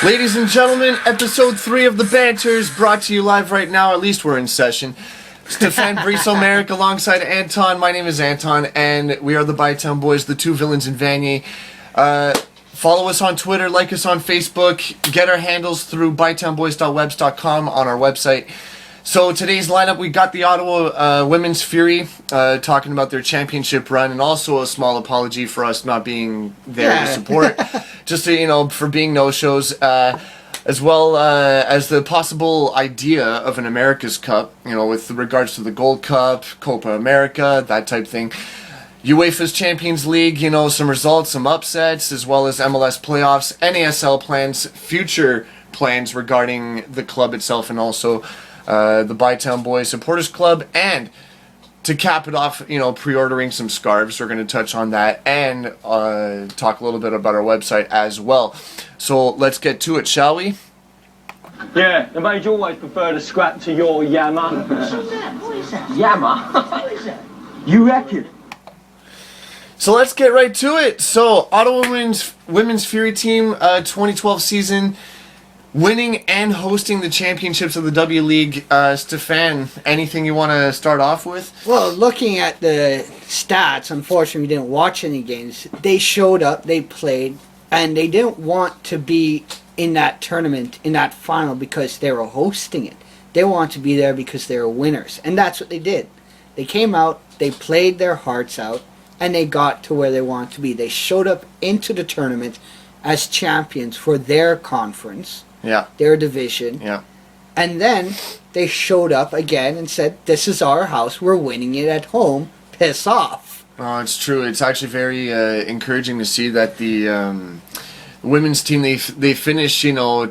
Ladies and gentlemen, episode 3 of the Banter is brought to you live right now. At least we're in session. Stephane and Merrick alongside Anton. My name is Anton, and we are the Bytown Boys, the two villains in Vanier. Follow us on Twitter, like us on Facebook, get our handles through bytownboys.webs.com on our website. So today's lineup, we got the Ottawa Women's Fury talking about their championship run, and also a small apology for us not being there to support, just to, for being no-shows, as well as the possible idea of an America's Cup, with regards to the Gold Cup, Copa America, that type thing. UEFA's Champions League, some results, some upsets, as well as MLS Playoffs, NASL plans, future plans regarding the club itself, and also the Bytown Boys Supporters Club, and to cap it off, pre-ordering some scarves. We're going to touch on that and talk a little bit about our website as well. So let's get to it, shall we? Yeah, the mage always preferred a scrap to your yammer. What is that? Yammer? What is that? You reckon? So let's get right to it. So Ottawa Women's Fury Team 2012 season, winning and hosting the championships of the W League. Stephane, anything you want to start off with? Well, looking at the stats, unfortunately we didn't watch any games. They showed up, they played, and they didn't want to be in that tournament, in that final, because they were hosting it. They wanted to be there because they were winners, and that's what they did. They came out, they played their hearts out, and they got to where they wanted to be. They showed up into the tournament as champions for their conference. Yeah. Their division. Yeah. And then they showed up again and said, this is our house, we're winning it at home, piss off. Oh, it's true. It's actually very encouraging to see that the women's team, they finished,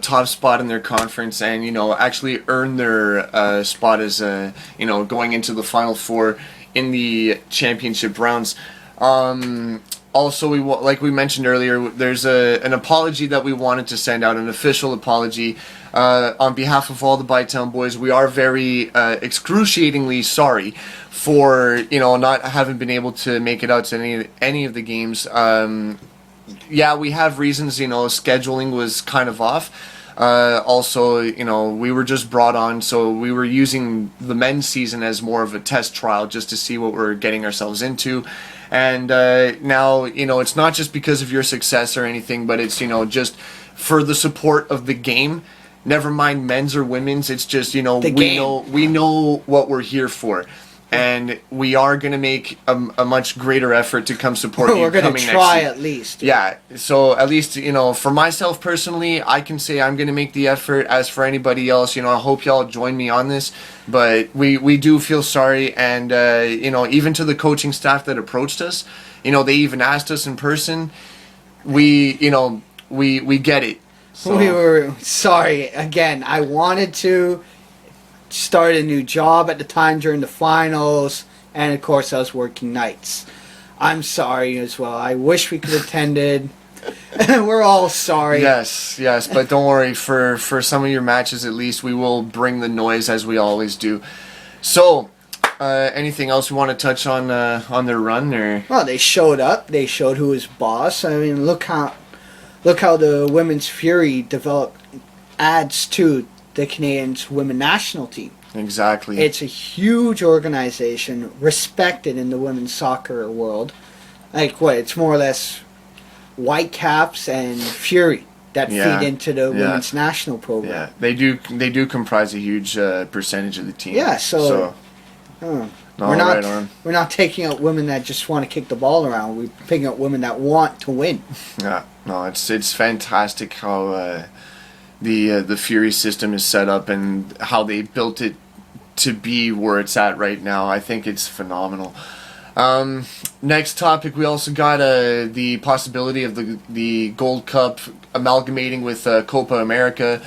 top spot in their conference, and, actually earned their spot as, going into the Final Four in the championship rounds. Also, like we mentioned earlier, there's an apology that we wanted to send out, an official apology on behalf of all the Bytown Boys. We are very excruciatingly sorry for not having been able to make it out to any of the games. Yeah, we have reasons. Scheduling was kind of off. Also, we were just brought on, so we were using the men's season as more of a test trial just to see what we're getting ourselves into. And now, it's not just because of your success or anything, but it's, just for the support of the game. Never mind men's or women's. It's just, we know what we're here for. And we are going to make a much greater effort to come support you. We're going to try at least. Yeah, so at least, for myself personally, I can say I'm going to make the effort. As for anybody else, I hope y'all join me on this. But we do feel sorry, and, even to the coaching staff that approached us, they even asked us in person. We get it. So. We were sorry. Again, I wanted to start a new job at the time during the finals, and of course I was working nights. I'm sorry as well. I wish we could have attended. We're all sorry. Yes, but don't worry, for some of your matches at least, we will bring the noise as we always do. So, anything else we want to touch on their run? Or? Well, they showed up. They showed who was boss. I mean, look how the Women's Fury adds to the Canadians' women national team. Exactly. It's a huge organization, respected in the women's soccer world. It's more or less Whitecaps and Fury that feed into the women's national program. Yeah, they do comprise a huge percentage of the team. Yeah, we're not taking out women that just want to kick the ball around. We're picking out women that want to win. Yeah, no, it's fantastic how the Fury system is set up and how they built it to be where it's at right now. I think it's phenomenal. Next topic, we also got the possibility of the Gold Cup amalgamating with Copa America.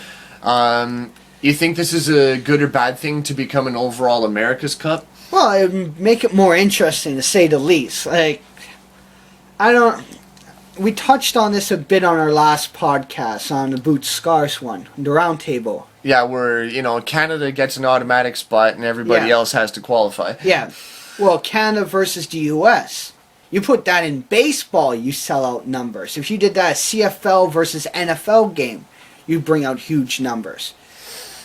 You think this is a good or bad thing to become an overall America's Cup? Well, it would make it more interesting, to say the least. We touched on this a bit on our last podcast, on the Boots Scarves one, the round table. Yeah, where, Canada gets an automatic spot and everybody else has to qualify. Yeah. Well, Canada versus the U.S. You put that in baseball, you sell out numbers. If you did that CFL versus NFL game, you bring out huge numbers.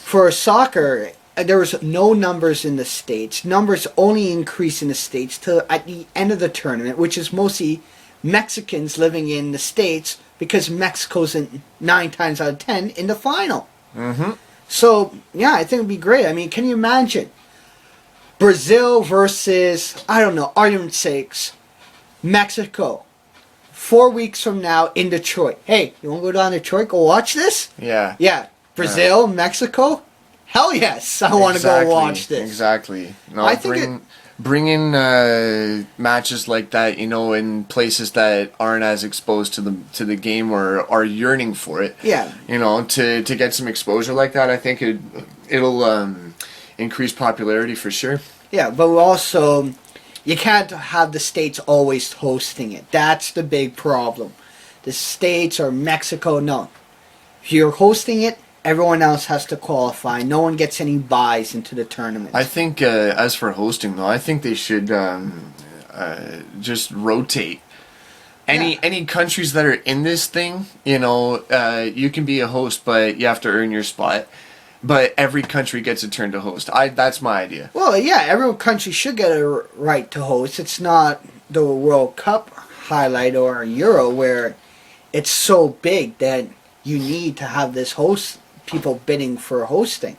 For soccer, there was no numbers in the States. Numbers only increase in the States till at the end of the tournament, which is mostly Mexicans living in the States because Mexico's in 9 times out of 10 in the final. Mm-hmm. So, yeah, I think it'd be great. I mean, can you imagine? Brazil versus, I don't know, argument's sakes, Mexico. 4 weeks from now in Detroit. Hey, you want to go down to Detroit, go watch this? Yeah. Yeah. Brazil, Mexico? Hell yes, I want to go watch this. Exactly. No, I think bring in matches like that, you know, in places that aren't as exposed to the game or are yearning for it. Yeah. You know, to get some exposure like that, I think it'll increase popularity for sure. Yeah, but also, you can't have the States always hosting it. That's the big problem. The States or Mexico, no. If you're hosting it, everyone else has to qualify. No one gets any buys into the tournament. I think, as for hosting, though, I think they should just rotate. Any countries that are in this thing, you know, you can be a host, but you have to earn your spot. But every country gets a turn to host. That's my idea. Well, yeah, every country should get a right to host. It's not the World Cup highlight or a Euro where it's so big that you need to have this host, people bidding for hosting.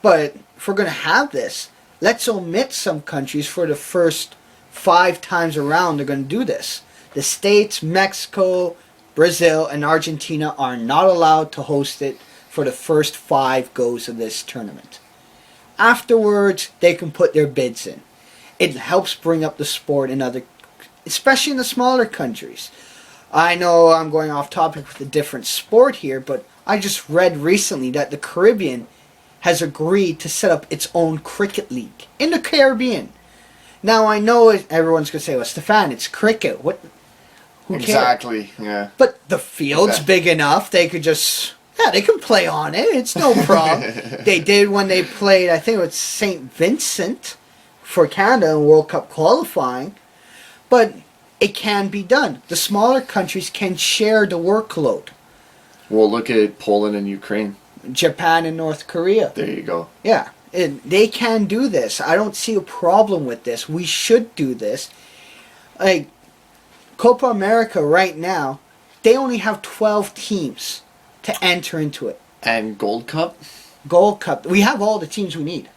But if we're going to have this, let's omit some countries for the first 5 times around they're going to do this. The States, Mexico, Brazil, and Argentina are not allowed to host it for the first 5 goes of this tournament. Afterwards, they can put their bids in. It helps bring up the sport in other, especially in the smaller countries. I know I'm going off topic with a different sport here, but I just read recently that the Caribbean has agreed to set up its own cricket league in the Caribbean. Now I know everyone's going to say, well, Stephane, it's cricket. Who cares? Exactly, yeah. But the field's big enough, they could just... Yeah, they can play on it. It's no problem. They did when they played, I think it was St. Vincent for Canada in World Cup qualifying. But it can be done. The smaller countries can share the workload. Well, look at Poland and Ukraine. Japan and North Korea. There you go. Yeah, they can do this. I don't see a problem with this. We should do this. Like, Copa America right now, they only have 12 teams to enter into it. And Gold Cup? Gold Cup. We have all the teams we need.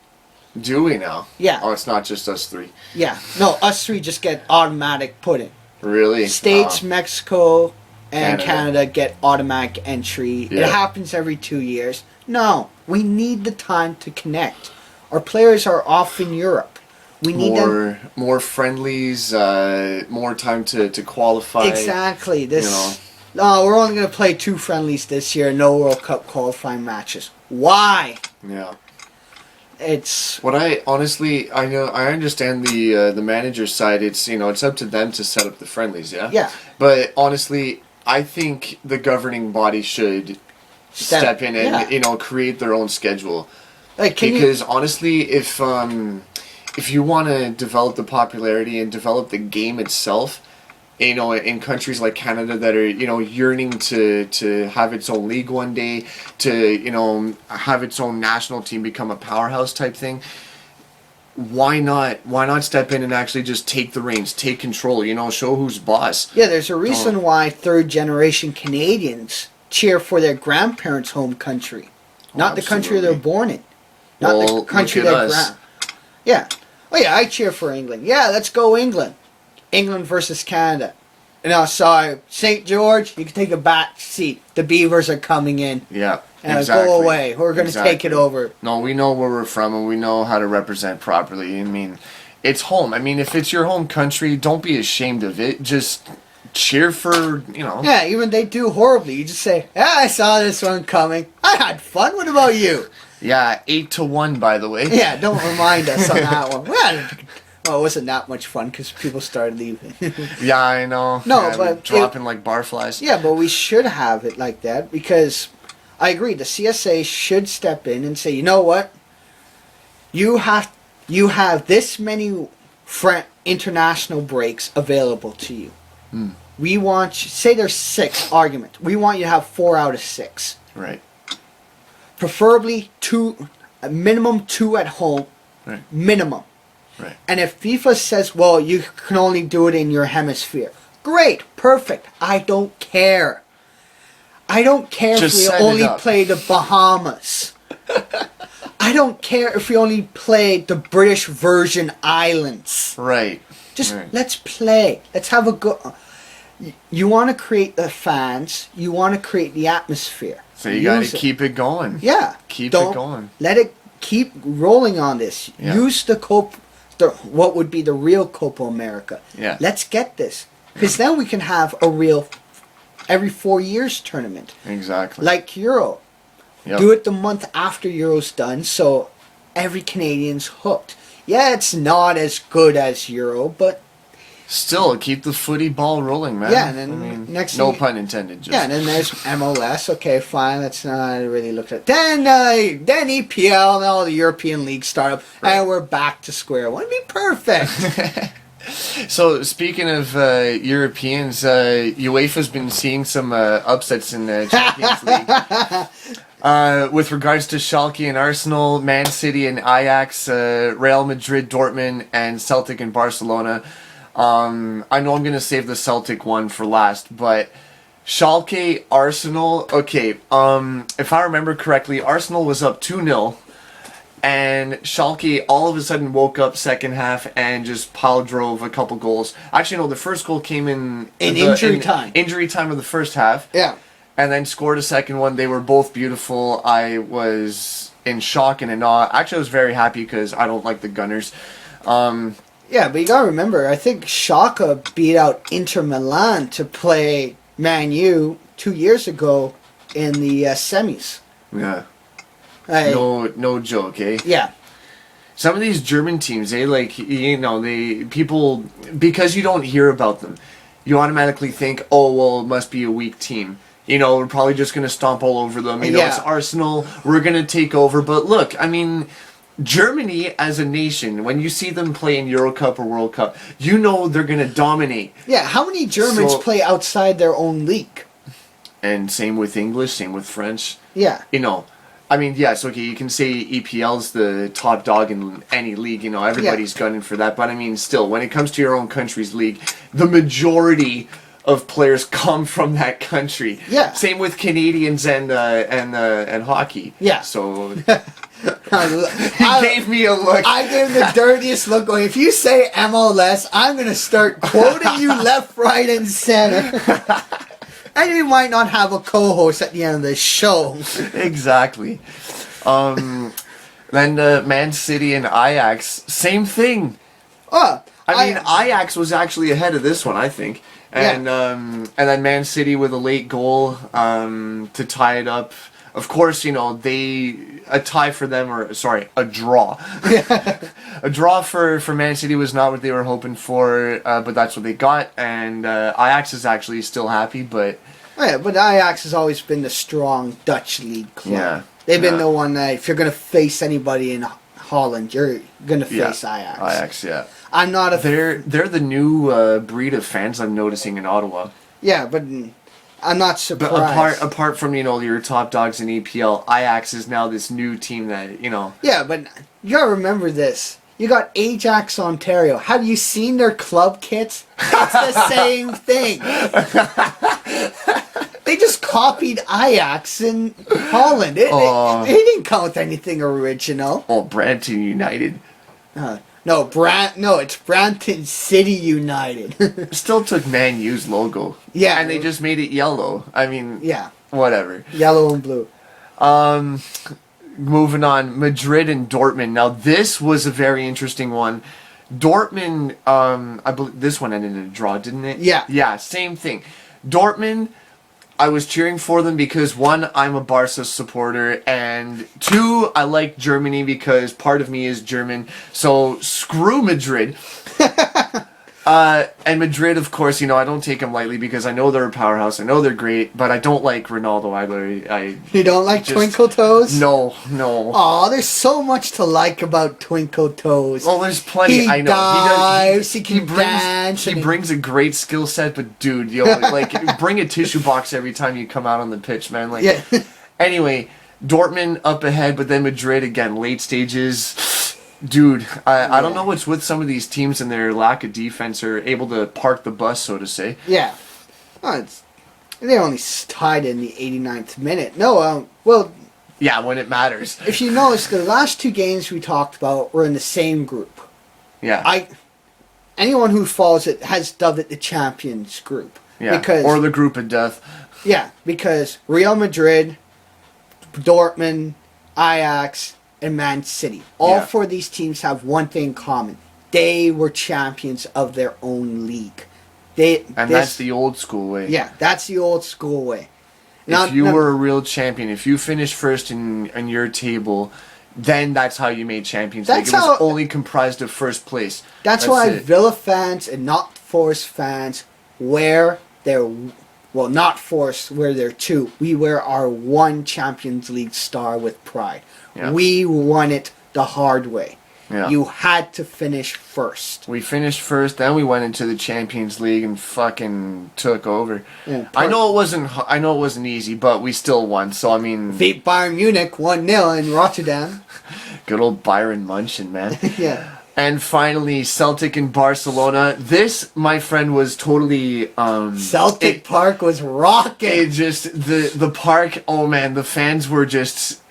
Do we now? Yeah. Oh, it's not just us 3. Yeah. No, us 3 just get automatic put in. Really? States, Mexico, and Canada. Canada get automatic entry. Yeah. It happens every 2 years. No, we need the time to connect. Our players are off in Europe. We need more friendlies, more time to qualify. Exactly. This. You know. No, we're only going to play 2 friendlies this year. No World Cup qualifying matches. Why? Yeah. It's what I honestly I understand the manager's side. It's it's up to them to set up the friendlies. Yeah. Yeah. But honestly, I think the governing body should step in and create their own schedule. Like because honestly, if you want to develop the popularity and develop the game itself, in countries like Canada that are, yearning to have its own league one day, to, have its own national team become a powerhouse type thing, why not step in and actually just take the reins, take control, show who's boss. Yeah, there's a reason why 3rd-generation Canadians cheer for their grandparents' home country, not the country they're born in, not the country they're Yeah. Oh yeah, I cheer for England. Yeah, let's go England. England versus Canada. No, sorry, St. George, you can take a back seat. The Beavers are coming in. Yeah, exactly. Go away. We're going to take it over. No, we know where we're from and we know how to represent properly. I mean, it's home. I mean, if it's your home country, don't be ashamed of it. Just cheer for, Yeah, even they do horribly. You just say, yeah, I saw this one coming. I had fun. What about you? Yeah, 8-1, by the way. Yeah, don't remind us on that one. Well, it wasn't that much fun because people started leaving. Yeah, I know. No, yeah, but dropping like barflies. Yeah, but we should have it like that because I agree. The CSA should step in and say, you know what? You have this many international breaks available to you. We want say there's 6 arguments. We want you to have 4 out of 6. Right. preferably a minimum 2 at home, Right. minimum. Right. And if FIFA says, well, you can only do it in your hemisphere, great, perfect. I don't care. I don't care Just if we set it only up. play the Bahamas. I don't care if we only play the British Virgin Islands. Right. Just Right. let's play. Let's have a go. You want to create the fans. You want to create the atmosphere. So you got Use to it. keep it going. Yeah. Keep Don't it going. Let it keep rolling on this. Yeah. Use what would be the real Copa America. Yeah. Let's get this. Because then we can have a real every 4 years tournament. Exactly. Like Euro. Yep. Do it the month after Euro's done so every Canadian's hooked. Yeah, it's not as good as Euro, but Still, keep the footy ball rolling, man. Yeah, and then next no thing- pun intended. Just. yeah, and then there's MLS. Okay, fine. Let's not really look at. Then EPL and all the European leagues start up, and we're back to square one. It'd be perfect. So speaking of Europeans, UEFA's been seeing some upsets in the Champions League. With regards to Schalke and Arsenal, Man City and Ajax, Real Madrid, Dortmund, and Celtic and Barcelona. I know I'm going to save the Celtic one for last, but Schalke, Arsenal, okay, if I remember correctly, Arsenal was up 2-0, and Schalke all of a sudden woke up second half and just pile drove a couple goals. Actually, no, the first goal came in injury time. Injury time of the first half. Yeah. And then scored a second one. They were both beautiful. I was in shock and in awe. Actually, I was very happy because I don't like the Gunners. Yeah, but you gotta remember, I think Schalke beat out Inter Milan to play Man U 2 years ago in the semis. Yeah. Like, No joke, eh? yeah. Some of these German teams, people, because you don't hear about them, you automatically think, oh, well, it must be a weak team. We're probably just going to stomp all over them. Yeah. It's Arsenal, we're going to take over. But look, I mean, Germany as a nation, when you see them play in Euro Cup or World Cup, they're going to dominate. Yeah, how many Germans play outside their own league? And same with English, same with French. Yeah. I mean, yes, okay, you can say EPL's the top dog in any league, everybody's gunning for that, but I mean, still, when it comes to your own country's league, the majority of players come from that country. Yeah. Same with Canadians and hockey. Yeah. So, he I gave me a look. I gave the dirtiest look going, if you say MLS, I'm going to start quoting you left, right, and center. And we might not have a co-host at the end of the show. Exactly. Then Man City and Ajax, same thing. I mean, Ajax was actually ahead of this one, I think. And then Man City with a late goal to tie it up. Of course, a tie for them, a draw. A draw for Man City was not what they were hoping for, but that's what they got. And Ajax is actually still happy, but... Yeah, but Ajax has always been the strong Dutch league club. Yeah. They've been the one that, if you're going to face anybody in Holland, you're going to face Ajax. Ajax, yeah. I'm not a... They're the new breed of fans I'm noticing in Ottawa. Yeah, but I'm not surprised. But apart from, your top dogs in EPL, Ajax is now this new team that, Yeah, but you gotta remember this. You got Ajax Ontario. Have you seen their club kits? It's the same thing. They just copied Ajax in Holland. It didn't come with anything original. Oh, Brampton United. It's Brampton City United. Still took Man U's logo. Yeah. And they just made it yellow. I mean, yeah. Whatever. Yellow and blue. Moving on, Madrid and Dortmund. Now, this was a very interesting one. Dortmund, I believe this one ended in a draw, didn't it? Yeah. Yeah, same thing. Dortmund, I was cheering for them because, one, I'm a Barca supporter, and two, I like Germany because part of me is German. So, screw Madrid. And Madrid, of course, I don't take them lightly because I know they're a powerhouse. I know they're great, but I don't like Ronaldo. You don't like Twinkle Toes? No. Aw, there's so much to like about Twinkle Toes. Well, there's plenty. I know. Dives, he can dance. He brings a great skill set, but dude, bring a tissue box every time you come out on the pitch, man. Yeah. Anyway, Dortmund up ahead, but then Madrid again, late stages. Dude, I don't know what's with some of these teams and their lack of defense are able to park the bus, so to say. Yeah. Oh, they only tied in the 89th minute. No, well... Yeah, when it matters. If you notice, the last 2 games we talked about were in the same group. Yeah. Anyone who follows it has dubbed it the Champions group. Yeah, because, or the group of death. Yeah, because Real Madrid, Dortmund, Ajax, and Man City. All 4 of these teams have one thing in common. They were champions of their own league. That's the old school way. Yeah, that's the old school way. If you were a real champion, if you finished first in your table, then that's how you made Champions League. It was only comprised of first place. That's why Villa fans and not Forest fans wear their... Well, not Forest wear their 2. We wear our 1 Champions League star with pride. Yeah. We won it the hard way. Yeah. You had to finish first. We finished first, then we went into the Champions League and fucking took over. Yeah, I know it wasn't easy, but we still won. So I mean, beat Bayern Munich 1-0 in Rotterdam. Good old Bayern München, man. Yeah. And finally, Celtic and Barcelona. This, my friend, was totally... Celtic Park was rocking. It just... The park, oh man, the fans were just...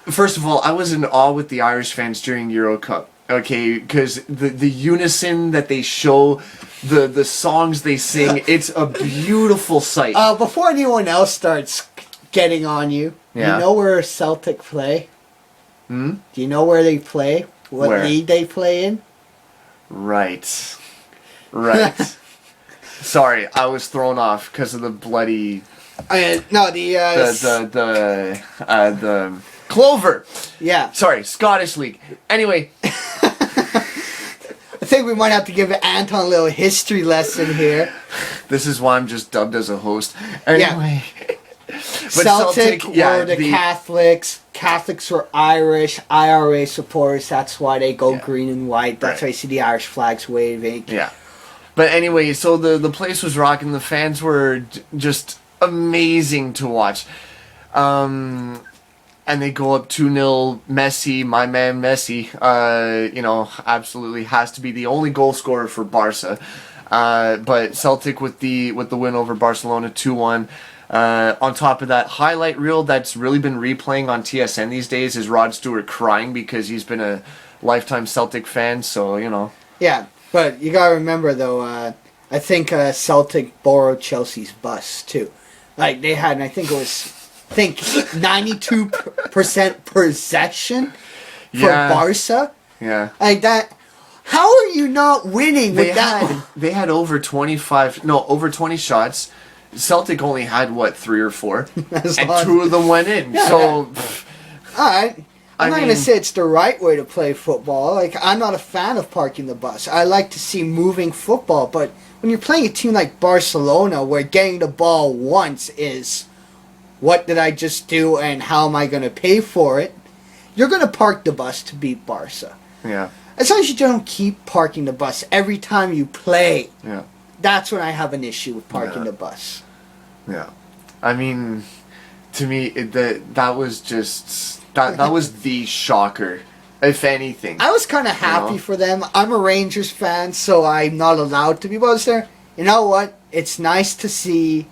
First of all, I was in awe with the Irish fans during Euro Cup. Okay, because the unison that they show, the songs they sing, it's a beautiful sight. Before anyone else starts getting on you, you know where Celtic play? Do you know where they play? What league they play in? Right. Sorry, I was thrown off because of the bloody... the Clover. Yeah. Sorry, Scottish League. Anyway. I think we might have to give Anton a little history lesson here. This is why I'm just dubbed as a host. Anyway. Yeah. Celtic were the Catholics. Catholics were Irish. IRA supporters. That's why they go green and white. That's why you see the Irish flags waving. Yeah. But anyway, so the place was rocking. The fans were just amazing to watch. And they go up 2-0. Messi, my man Messi, absolutely has to be the only goal scorer for Barca. But Celtic with the win over Barcelona 2-1. On top of that, highlight reel that's really been replaying on TSN these days is Rod Stewart crying because he's been a lifetime Celtic fan, so, Yeah, but you gotta remember, though, I think Celtic borrowed Chelsea's bus, too. Like, they had, I think 92% possession for Barca. Yeah. Like that. How are you not winning with that? They had over 20 shots. Celtic only had, 3 or 4? And 2 of them went in. Yeah, so, alright. I'm not going to say it's the right way to play football. Like, I'm not a fan of parking the bus. I like to see moving football. But when you're playing a team like Barcelona, where getting the ball once is... what did I just do and how am I going to pay for it? You're going to park the bus to beat Barca. Yeah. As long as you don't keep parking the bus every time you play. Yeah. That's when I have an issue with parking the bus. Yeah. I mean, to me, that was just... That was the shocker, if anything. I was kind of happy for them. I'm a Rangers fan, so I'm not allowed to be. But I was there. You know what? It's nice to see...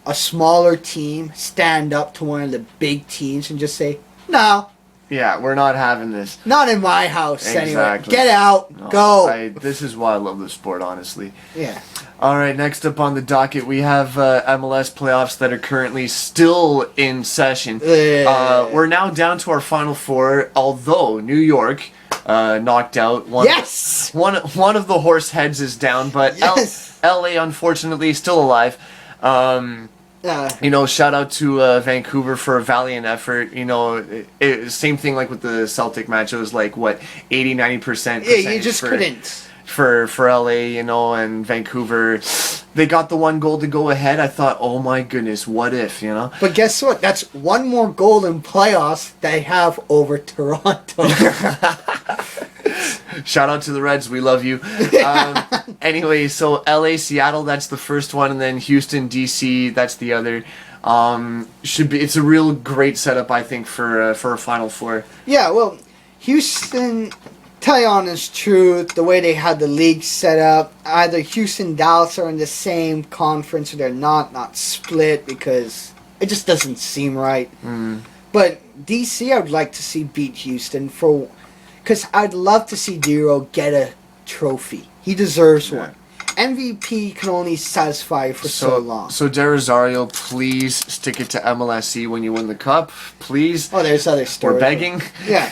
a smaller team stand up to one of the big teams and just say, no. Yeah, we're not having this. Not in my house anyway. Get out. No, go. This is why I love the sport, honestly. Yeah. All right, next up on the docket, we have MLS Playoffs that are currently still in session. We're now down to our Final Four, although New York knocked out one. Yes! One of the horse heads is down, but LA, unfortunately, still alive. Shout out to Vancouver for a valiant effort. Same thing like with the Celtic match. It was like, 80-90%. Yeah, you just couldn't. For LA, and Vancouver. They got the one goal to go ahead. I thought, oh my goodness, what if, But guess what? That's one more goal in playoffs they have over Toronto. Shout out to the Reds. We love you. Anyway, so LA, Seattle, that's the first one. And then Houston, DC, that's the other. It's a real great setup, I think, for a Final Four. Yeah, well, Houston, tell you honest truth, the way they had the league set up, either Houston and Dallas are in the same conference or they're not split because it just doesn't seem right. But DC, I would like to see beat Houston because I'd love to see Dero get a trophy. He deserves one. MVP can only satisfy for so long. So De Rosario, please stick it to MLSE when you win the cup, please. Oh, there's other stories. We're begging. Yeah.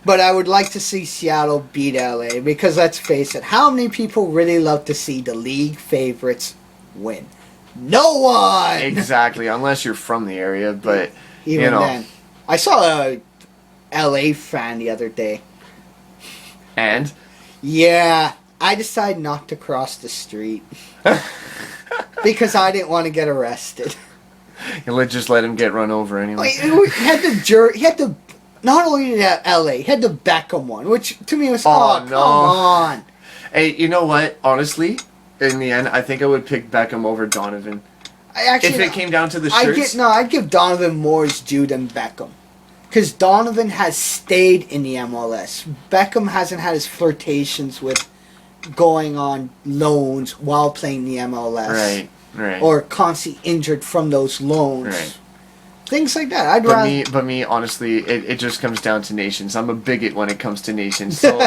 But I would like to see Seattle beat LA because let's face it, how many people really love to see the league favorites win? No one! Exactly, unless you're from the area, but even then. I saw a LA fan the other day. And? Yeah, I decided not to cross the street. Because I didn't want to get arrested. You just let him get run over anyway. He had the not only did he have LA, he had the Beckham one, which to me was, come on. Hey, you know what? Honestly, in the end, I think I would pick Beckham over Donovan. If it came down to the shirts. I'd give Donovan more his due than Beckham. Because Donovan has stayed in the MLS. Beckham hasn't had his flirtations with going on loans while playing the MLS. Right. Or constantly injured from those loans. Right. Things like that. But me, honestly, it just comes down to nations. I'm a bigot when it comes to nations. So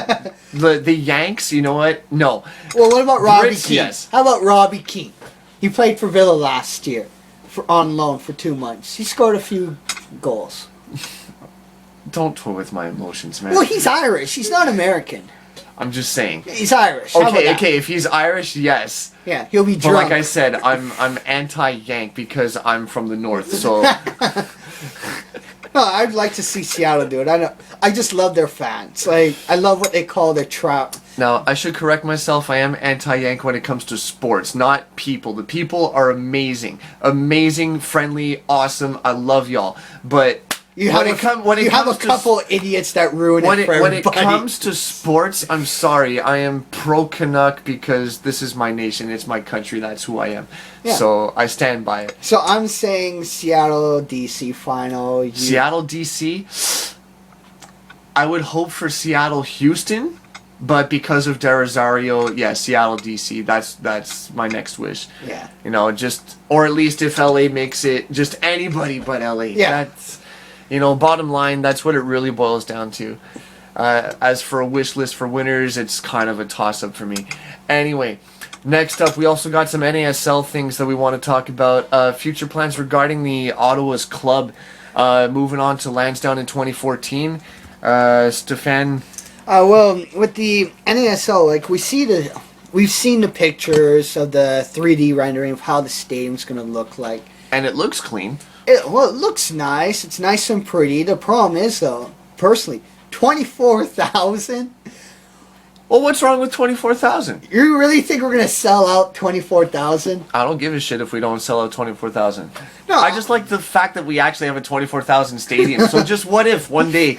the Yanks, you know what? No. Well, what about Robbie Keane? Yes. How about Robbie Keane? He played for Villa last year on loan for 2 months. He scored a few goals. Don't toy with my emotions, man. Well, he's Irish. He's not American. I'm just saying. He's Irish. Okay. If he's Irish, yes. Yeah, he'll be drunk. But like I said, I'm anti-Yank because I'm from the north. So. No, I'd like to see Seattle do it. I just love their fans. Like, I love what they call their trout. Now, I should correct myself. I am anti-Yank when it comes to sports, not people. The people are amazing, friendly, awesome. I love y'all, but. You have a couple idiots that ruin it for everybody. When it comes to sports, I'm sorry. I am pro-Canuck because this is my nation. It's my country. That's who I am. Yeah. So I stand by it. So I'm saying Seattle, DC final. Seattle, DC. I would hope for Seattle, Houston. But because of De Rosario, yeah, Seattle, DC. That's my next wish. Yeah. Or at least if LA makes it, just anybody but LA. Yeah. Bottom line, that's what it really boils down to. As for a wish list for winners, it's kind of a toss-up for me. Anyway, next up, we also got some NASL things that we want to talk about. Future plans regarding the Ottawa's club moving on to Lansdowne in 2014. Stephane? Well, with the NASL, we've seen the pictures of the 3D rendering of how the stadium's going to look like. And it looks clean. It looks nice. It's nice and pretty. The problem is, though, personally, 24,000? Well, what's wrong with 24,000? You really think we're going to sell out 24,000? I don't give a shit if we don't sell out 24,000. No, I just like the fact that we actually have a 24,000 stadium. So just what if one day?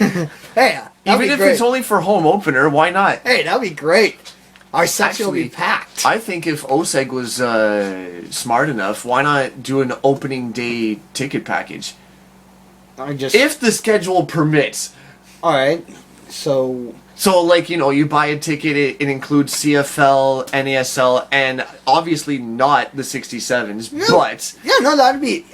Hey, even if it's only for home opener, why not? Hey, that'd be great. Our section will be packed. I think if OSEG was smart enough, why not do an opening day ticket package? If the schedule permits. Alright, so you buy a ticket, it includes CFL, NASL, and obviously not the 67s, but... Yeah, no, that'd be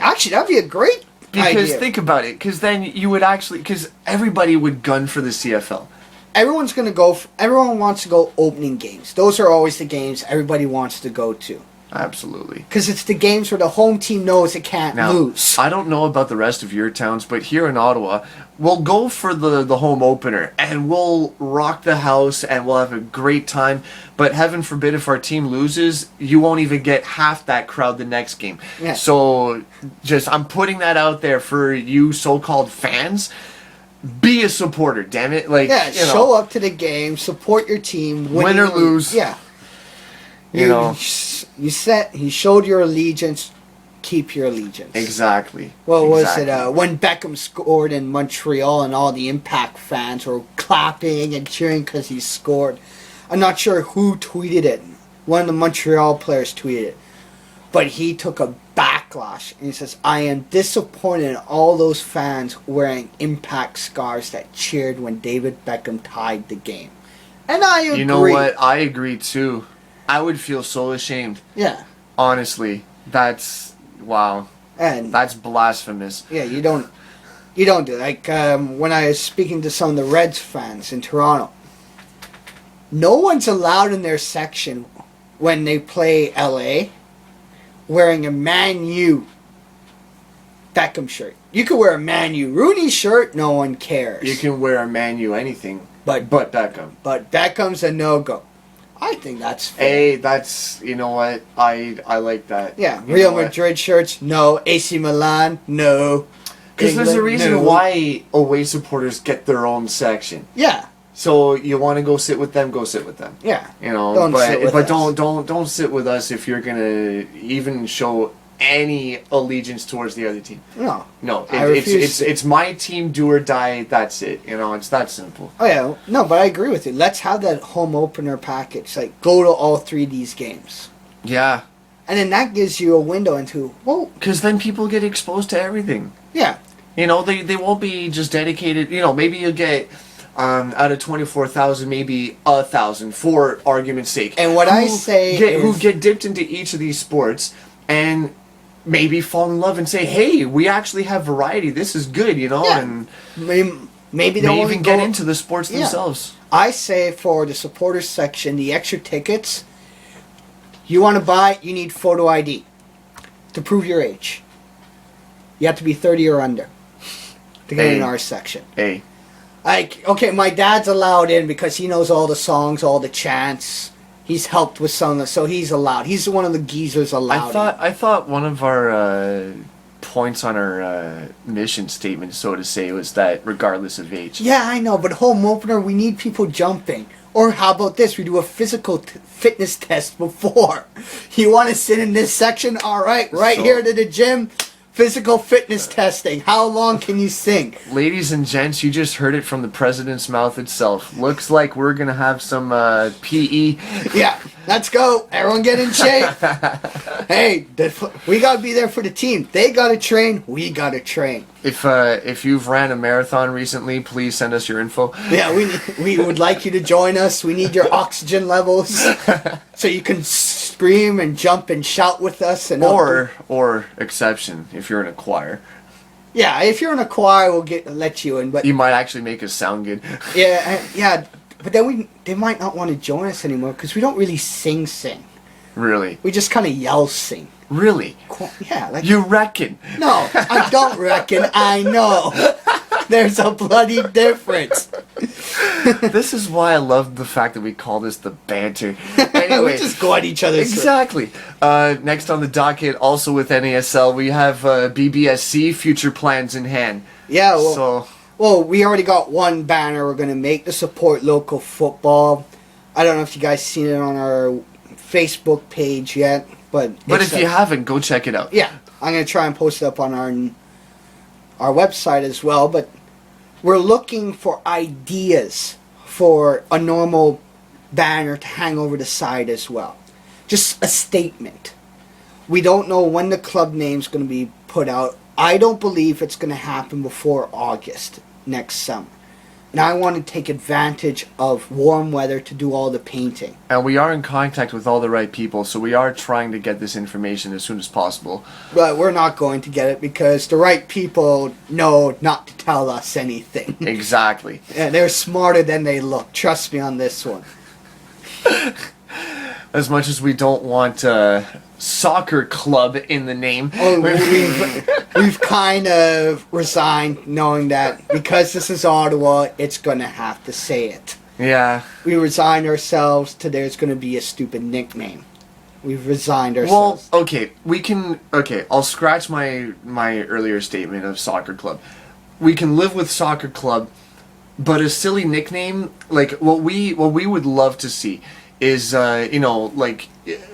a great idea. Think about it, because then you would because everybody would gun for the CFL. Everyone wants to go opening games. Those are always the games everybody wants to go to. Absolutely. Because it's the games where the home team knows it can't lose. I don't know about the rest of your towns, but here in Ottawa, we'll go for the home opener, and we'll rock the house, and we'll have a great time. But heaven forbid if our team loses, you won't even get half that crowd the next game. Yeah. So, I'm putting that out there for you so-called fans. Be a supporter, damn it! Show up to the game, support your team, win or lose. Yeah, you showed your allegiance. Keep your allegiance. Exactly. Was it when Beckham scored in Montreal and all the Impact fans were clapping and cheering because he scored? I'm not sure who tweeted it. One of the Montreal players tweeted it, but he took a back backlash, and he says, "I am disappointed in all those fans wearing Impact scarves that cheered when David Beckham tied the game." And I agree. You know what? I agree too. I would feel so ashamed. Yeah. Honestly, that's wow. And That's blasphemous. yeah, you don't do it. Like when I was speaking to some of the Reds fans in Toronto, no one's allowed in their section when they play LA wearing a Man U Beckham shirt. You can wear a Man U Rooney shirt, no one cares. You can wear a Man U anything, But Beckham. But Beckham's a no-go. I think that's fair. Hey, that's, you know what? I like that. Yeah, You Real know what? Madrid shirts, no. AC Milan, no. Because there's a England, reason no. why away supporters get their own section. Yeah, So you want to go sit with them, go sit with them. yeah. You know, Don't sit with us. don't sit with us if you're gonna even show any allegiance towards the other team. No. No, I refuse to. it's my team, do or die. That's it. You know, it's that simple. Oh yeah, no, but I agree with you. Let's have that home opener package. Like, go to all 3 of these games. Yeah, And then that gives you a window into, well, because then people get exposed to everything. yeah. You know, they won't be just dedicated. You know, maybe you'll get out of 24,000, maybe 1,000 for argument's sake. And what I say who is- get dipped into each of these sports and maybe fall in love and say, hey, we actually have variety. This is good, you know, Yeah. and Maybe they'll they only even get go- into the sports Yeah. themselves. I say for the supporters section, the extra tickets, you want to buy, you need photo ID to prove your age. You have to be 30 or under to get in Hey. our section. Hey, Like, okay, my dad's allowed in because he knows all the songs, all the chants. He's helped with some of the, so he's allowed. He's one of the geezers allowed. I thought one of our points on our mission statement, so to say, was that regardless of age. Yeah, I know, but home opener, we need people jumping. Or how about this? We do a physical fitness test before. You want to sit in this section? All right, right So- here to the gym. Physical fitness testing. How long can you sing? Ladies and gents, you just heard it from the president's mouth itself. Looks like we're going to have some PE. Yeah, let's go. Everyone get in shape. Hey, we got to be there for the team. They got to train. We got to train. If you've ran a marathon recently, please send us your info. Yeah, we would like you to join us. We need your oxygen levels so you can scream and jump and shout with us. And Or exception, if you're in a choir. yeah, if you're in a choir, we'll let you in. But You might actually make us sound good. yeah. But then they might not want to join us anymore because we don't really sing. Really? We just kind of yell sing. Really? Yeah, like You reckon? no, I don't reckon. I know. There's a bloody difference. This is why I love the fact that we call this the banter. Anyway, We just go at each other's exactly. Next on the docket, also with NASL, we have BBSC future plans in hand. Yeah, So we already got one banner we're going to make to support local football. I don't know if you guys seen it on our Facebook page yet, but if you haven't, go check it out. yeah, I'm going to try and post it up on our website as well, but we're looking for ideas for a normal banner to hang over the side as well. Just a statement. We don't know when the club name's going to be put out. I don't believe it's going to happen before August next summer. And I want to take advantage of warm weather to do all the painting. And we are in contact with all the right people, so we are trying to get this information as soon as possible. But we're not going to get it because the right people know not to tell us anything. Exactly. Yeah, they're smarter than they look. Trust me on this one. As much as we don't want soccer club in the name. Oh, we've kind of resigned knowing that because this is Ottawa, it's going to have to say it. Yeah. We resigned ourselves to there's going to be a stupid nickname. We've resigned Well, ourselves. okay, I'll scratch my earlier statement of soccer club. We can live with soccer club, but a silly nickname, like what we would love to see is like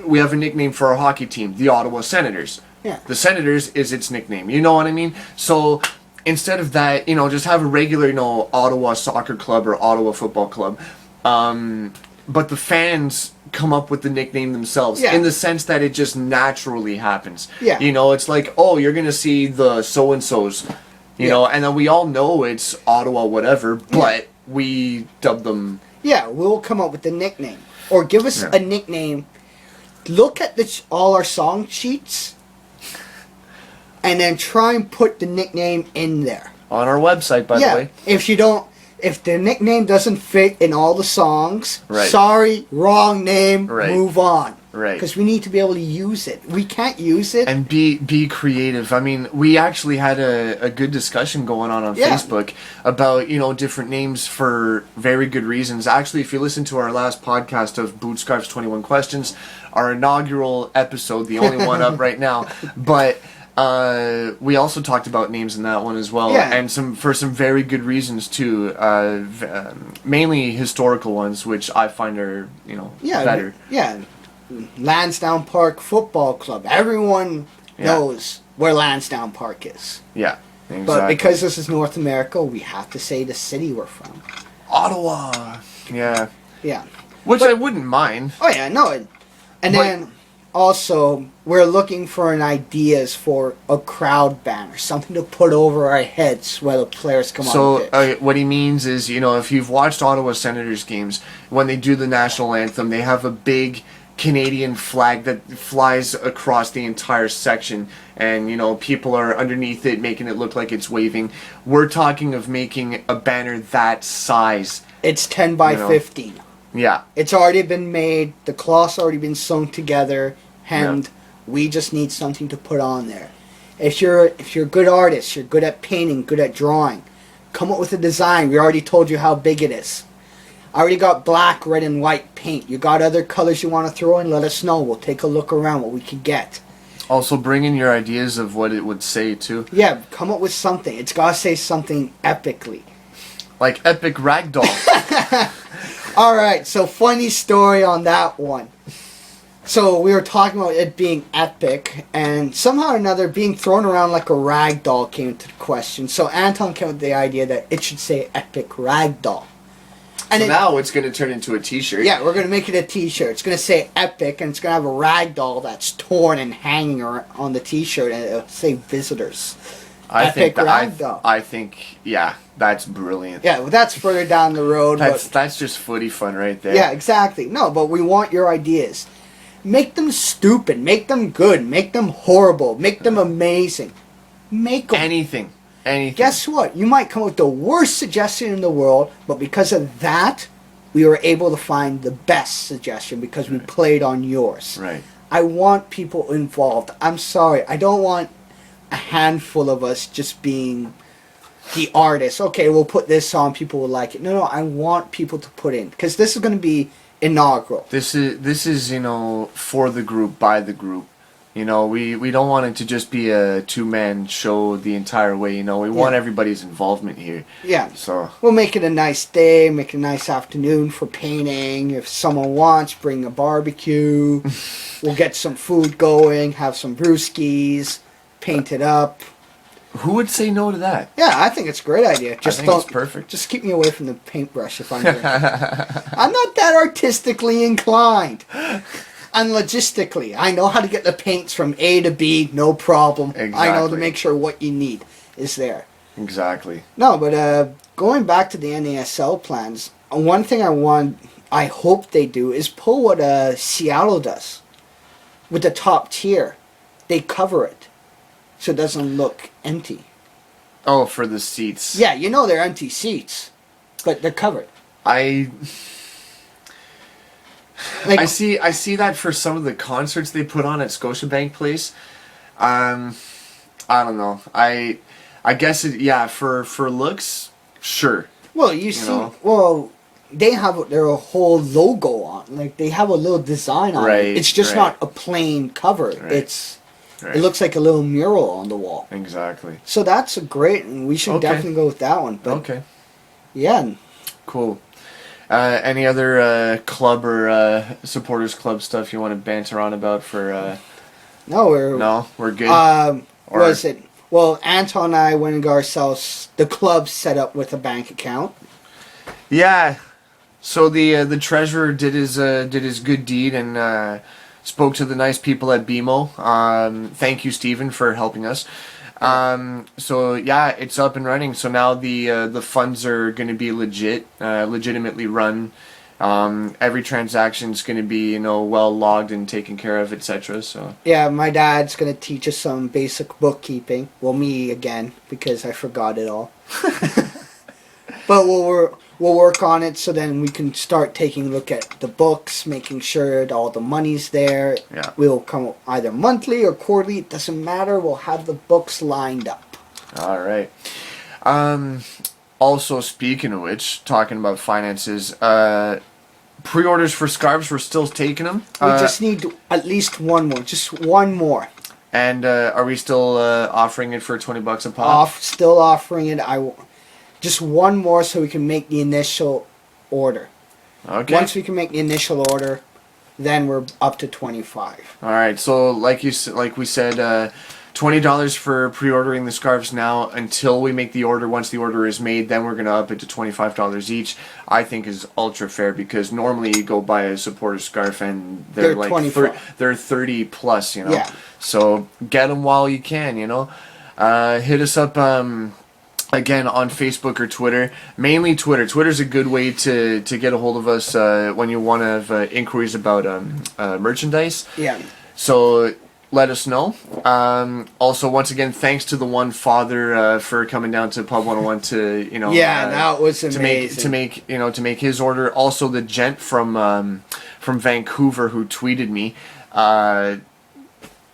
we have a nickname for our hockey team, the Ottawa Senators. Yeah. The Senators is its nickname. You know what I mean? So instead of that, just have a regular, Ottawa Soccer Club or Ottawa Football Club. but the fans come up with the nickname themselves in the sense that it just naturally happens. Yeah. You know, it's like, oh, you're going to see the so-and-sos, you know, and then we all know it's Ottawa whatever, but we dub them. Yeah, we'll come up with the nickname. Or give us a nickname. Look at all our song sheets and then try and put the nickname in there. On our website, by the way. If the nickname doesn't fit in all the songs, Right. sorry, wrong name, Right. move on. Right. Because we need to be able to use it. We can't use it. And be creative. I mean, we actually had a good discussion going on Facebook about, you know, different names for very good reasons. Actually, if you listen to our last podcast of Boot Scarves 21 Questions, our inaugural episode, the only one up right now, but we also talked about names in that one as well, and for some very good reasons too. Mainly historical ones, which I find are, you know, better. Yeah. Lansdowne Park Football Club. Everyone knows where Lansdowne Park is. Yeah, exactly. But because this is North America, we have to say the city we're from. Ottawa. Yeah. Yeah. Which I wouldn't mind. Oh yeah, no. And then also we're looking for ideas for a crowd banner, something to put over our heads while the players come on. So what he means is, you know, if you've watched Ottawa Senators games, when they do the national anthem, they have a big Canadian flag that flies across the entire section, and, you know, people are underneath it making it look like it's waving. We're talking of making a banner that size. It's 10 by 15. Yeah. It's already been made. The cloth's already been sewn together, and we just need something to put on there. If you're a good artist, you're good at painting, good at drawing, come up with a design. We already told you how big it is. I already got black, red, and white paint. You got other colors you want to throw in? Let us know. We'll take a look around what we could get. Also, bring in your ideas of what it would say, too. Yeah, come up with something. It's got to say something epically. Like Epic Ragdoll. Alright, so funny story on that one. So we were talking about it being epic, and somehow or another being thrown around like a rag doll came into the question. So Anton came up with the idea that it should say Epic Ragdoll. And so now it's going to turn into a t-shirt. Yeah, we're going to make it a t-shirt. It's going to say Epic, and it's going to have a rag doll that's torn and hanging on the t-shirt, and it'll say Visitors. I think, yeah, that's brilliant. Yeah, well, that's further down the road. That's just footy fun right there. Yeah, exactly. No, but we want your ideas. Make them stupid. Make them good. Make them horrible. Make them amazing. Make them... Anything. Guess what? You might come up with the worst suggestion in the world, but because of that, we were able to find the best suggestion because we played on yours. Right. I want people involved. I'm sorry. I don't want a handful of us just being the artists. Okay, we'll put this on. People will like it. No. I want people to put in because this is going to be inaugural. This is, you know, for the group, by the group. You know, we don't want it to just be a two-man show the entire way. You know, we want everybody's involvement here. Yeah. So we'll make it a nice day, make it a nice afternoon for painting. If someone wants, bring a barbecue. We'll get some food going, have some brewskis, paint it up. Who would say no to that? Yeah, I think it's a great idea. I think it's perfect. Just keep me away from the paintbrush if I'm doing it. I'm not that artistically inclined. And logistically, I know how to get the paints from A to B, no problem. Exactly. I know to make sure what you need is there. Exactly. No, but going back to the NASL plans, one thing I hope they do is pull what Seattle does with the top tier. They cover it so it doesn't look empty. Oh, for the seats. Yeah, you know they're empty seats, but they're covered. I see that for some of the concerts they put on at Scotiabank Place. I don't know. I guess for looks, sure. Well, you see, they have their whole logo on. Like they have a little design on it. It's just not a plain cover. Right. It looks like a little mural on the wall. Exactly. So that's great, and we should definitely go with that one. But okay. Yeah. Cool. Any other club or supporters club stuff you want to banter on about for? No, we're good. Was it? Well, Anton and I went and got ourselves the club set up with a bank account. Yeah, So the treasurer did his good deed and spoke to the nice people at BMO. Thank you, Stephen, for helping us. So yeah, it's up and running. So now the funds are going to be legitimately run. Every transaction's going to be well logged and taken care of, etc. So Yeah, my dad's going to teach us some basic bookkeeping. Well, me again, because I forgot it all. But we'll work on it so then we can start taking a look at the books, making sure that all the money's there. Yeah. We'll come either monthly or quarterly. It doesn't matter. We'll have the books lined up. all right. Also, speaking of which, talking about finances, pre-orders for scarves, we're still taking them. We just need at least one more. Just one more. And are we still offering it for $20 a pop? Still offering it. Just one more so we can make the initial order. Okay. Once we can make the initial order, then we're up to 25. All right. So like we said, $20 for pre-ordering the scarves now until we make the order. Once the order is made, then we're gonna up it to $25 each. I think is ultra fair because normally you go buy a supporter scarf and they're like 25. they're 30 plus. Yeah. So get them while you can. Hit us up. Again, on Facebook or Twitter. Mainly Twitter. Twitter's a good way to get a hold of us when you want to have inquiries about merchandise. Yeah. So let us know. Also, once again, thanks to the one father for coming down to Pub 101 to that was amazing. to make his order. Also, the gent from Vancouver who tweeted me.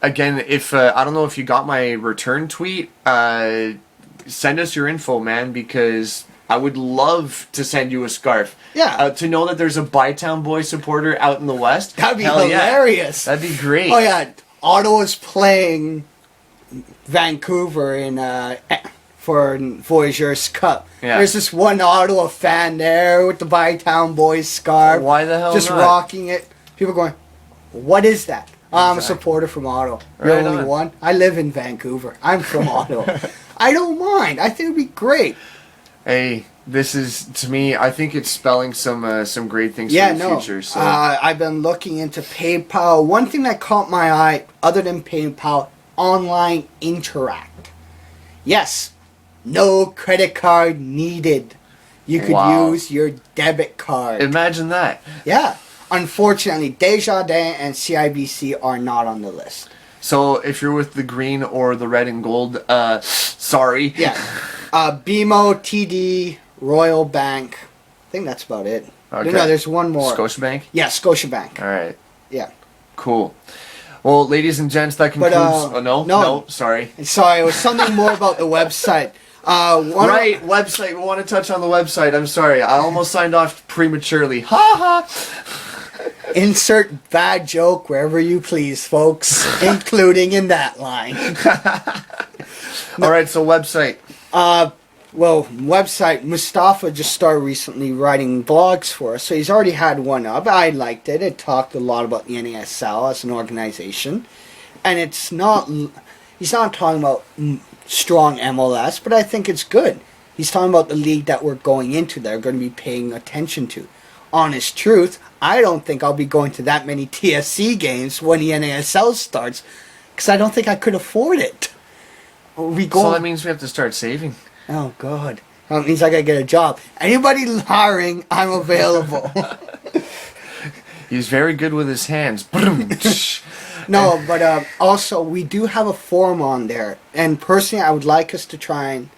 Again, if I don't know if you got my return tweet. Send us your info, man, because I would love to send you a scarf. Yeah. To know that there's a Bytown Boy supporter out in the West. That'd be Hell hilarious. Yeah. That'd be great. Oh yeah, Ottawa's playing Vancouver in for Voyageurs Cup. Yeah. There's this one Ottawa fan there with the Bytown Boys scarf. Why the hell just not? rocking it. People going, what is that? I'm a Exactly. supporter from Ottawa. Right The only on. one. I live in Vancouver. I'm from Ottawa. I don't mind. I think it'd be great. Hey, this is, to me, I think it's spelling some great things for the future. So. I've been looking into PayPal. One thing that caught my eye, other than PayPal, online interact. Yes, no credit card needed. You could Wow. use your debit card. Imagine that. Yeah. Unfortunately, Desjardins and CIBC are not on the list. So if you're with the green or the red and gold, sorry. Yeah. BMO, TD, Royal Bank. I think that's about it. Okay. No, there's one more. Scotiabank? Yeah, Scotiabank. All right. Yeah. Cool. Well, ladies and gents, that concludes... No, sorry. Sorry, it was something more about the website. Website. We want to touch on the website. I'm sorry. I almost signed off prematurely. Ha ha! Insert bad joke wherever you please, folks, including in that line. All right, so website. Website. Mustafa just started recently writing blogs for us, so he's already had one up. I liked it. It talked a lot about the NASL as an organization, and it's not. He's not talking about strong MLS, but I think it's good. He's talking about the league that we're going into, that we're going to be paying attention to. Honest truth, I don't think I'll be going to that many TSC games when the NASL starts, because I don't think I could afford it. So that means we have to start saving. Oh, God. That means I gotta get a job. Anybody hiring, I'm available. He's very good with his hands. No, but also, we do have a forum on there. And personally, I would like us to try and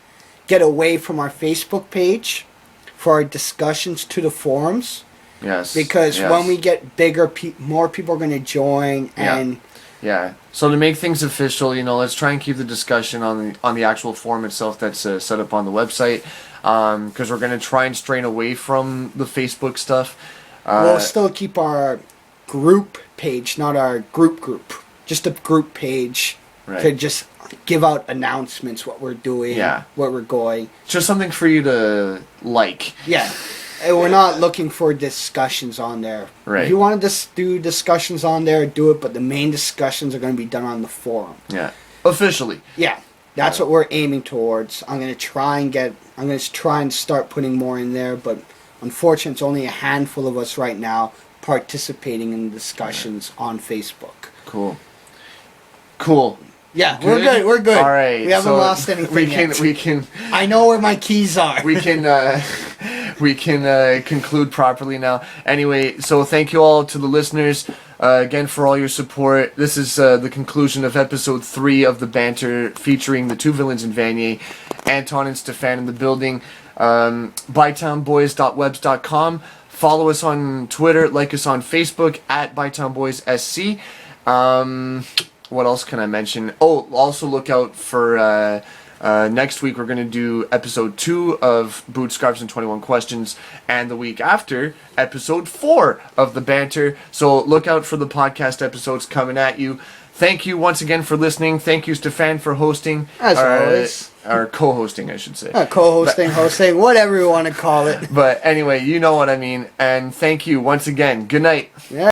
get away from our Facebook page for our discussions to the forums. Yes. Because when we get bigger, more people are going to join. And Yeah. So to make things official, let's try and keep the discussion on the actual forum itself that's set up on the website. Because we're going to try and strain away from the Facebook stuff. we'll still keep our group page, not our group. Just a group page to just give out announcements, what we're doing, where we're going. Just something for you to like. Yeah. And we're not looking for discussions on there. Right. If you want to do discussions on there, do it, but the main discussions are going to be done on the forum. Yeah. Officially. Yeah. That's what we're aiming towards. I'm going to try and start putting more in there, but Unfortunately, it's only a handful of us right now participating in discussions on Facebook. Cool. Yeah, we're good. We're good. All right. We haven't lost anything yet. We can. I know where my keys are. We can conclude properly now. Anyway, so thank you all to the listeners again for all your support. This is the conclusion of episode 3 of the Banter, featuring the two villains in Vanier, Anton and Stephane in the building. bytownboys.webs.com. Follow us on Twitter, like us on Facebook at bytownboyssc. What else can I mention? Oh, also look out for next week. We're going to do episode 2 of Boots, Scarves, and 21 Questions, and the week after, episode 4 of the Banter. So look out for the podcast episodes coming at you. Thank you once again for listening. Thank you, Stephane, for hosting. As always. Or co-hosting, I should say. Co-hosting, hosting, whatever you want to call it. But anyway, you know what I mean. And thank you once again. Good night. Yeah.